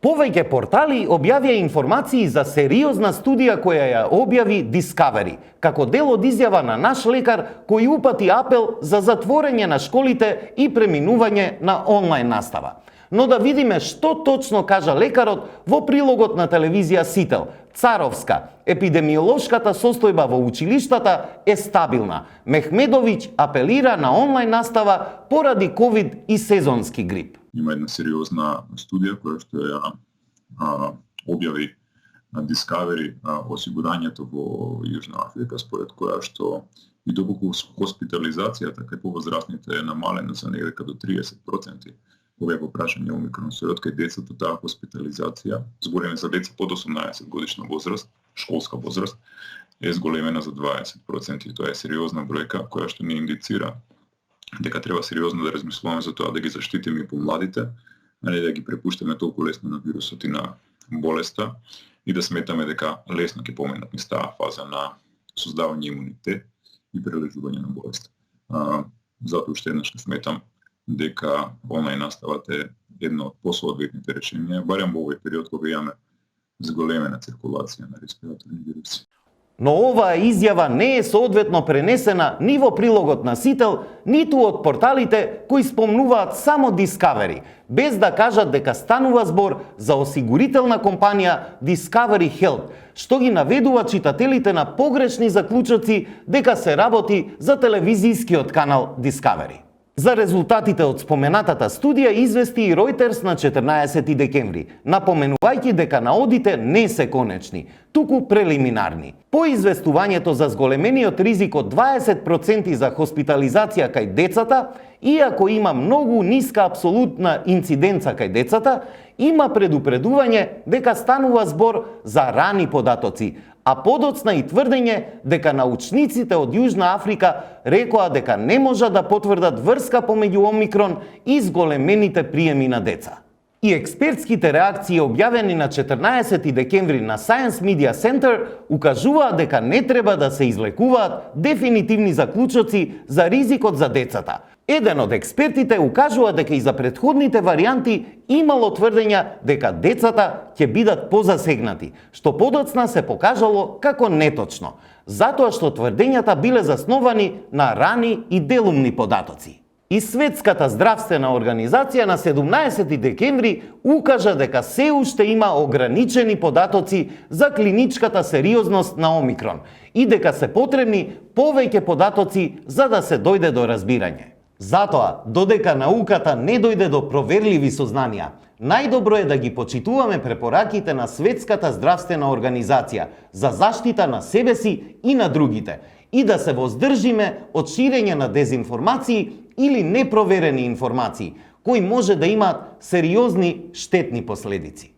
Повеќе портали објавија информации за сериозна студија која ја објави Discovery, како дел од изјава на наш лекар кој упати апел за затворење на школите и преминување на онлайн настава. Но да видиме што точно кажа лекарот во прилогот на телевизија Сител. Царовска, епидемиолошката состојба во училиштата е стабилна. Мехмедовиќ апелира на онлайн настава поради ковид и сезонски грип. Има една сериозна студија која што ја објави на Discovery осигурањето во Јужна Африка, според која што и доколку хоспитализацијата кај повозрастните е намалена за некаде до 30%, ова е во прашање омикрон сојот кај децата, таа хоспитализација, зголемена за деца под 18 годишна возраст, школска возраст, е зголемена за 20%. Тоа е сериозна бројка која што не индицира дека треба сериозно да размислуваме за тоа да ги заштитиме и помладите, а не да ги препуштаме толку лесно на вирусот и на болеста и да сметаме дека лесно ќе поминат низ таа фаза на создавање имунитет и прележување на болест. Затоа уште еднаш сметам дека онлайн наставата е едно од посоодветните решенија, барем во овој период кога имаме зголемена циркулација на респираторни вируси. Но оваа изјава не е соодветно пренесена ни во прилогот на Сител, ниту од порталите кои спомнуваат само Discovery, без да кажат дека станува збор за осигурителна компанија Discovery Health, што ги наведува читателите на погрешни заклучоци дека се работи за телевизискиот канал Discovery. За резултатите од споменатата студија извести и Reuters на 14 декември, напоменувајќи дека наодите не се конечни, туку прелиминарни. По известувањето за зголемениот ризик од 20% за хоспитализација кај децата, иако има многу ниска апсолутна инциденца кај децата, има предупредување дека станува збор за рани податоци, а подоцна и тврдење дека научниците од Јужна Африка рекоа дека не можат да потврдат врска помеѓу омикрон и зголемените приеми на деца. И експертските реакции објавени на 14 декември на Science Media Center укажуваат дека не треба да се излекуваат дефинитивни заклучоци за ризикот за децата. Еден од експертите укажува дека и за претходните варијанти имало тврдења дека децата ќе бидат позасегнати, што подоцна се покажало како неточно, затоа што тврдењата биле засновани на рани и делумни податоци. И Светската здравствена организација на 17 декември укажа дека се уште има ограничени податоци за клиничката сериозност на омикрон и дека се потребни повеќе податоци за да се дојде до разбирање. Затоа, додека науката не дојде до проверливи сознанија, најдобро е да ги почитуваме препораките на Светската здравствена организација за заштита на себе си и на другите и да се воздржиме од ширење на дезинформации или непроверени информации, кои може да имаат сериозни штетни последици.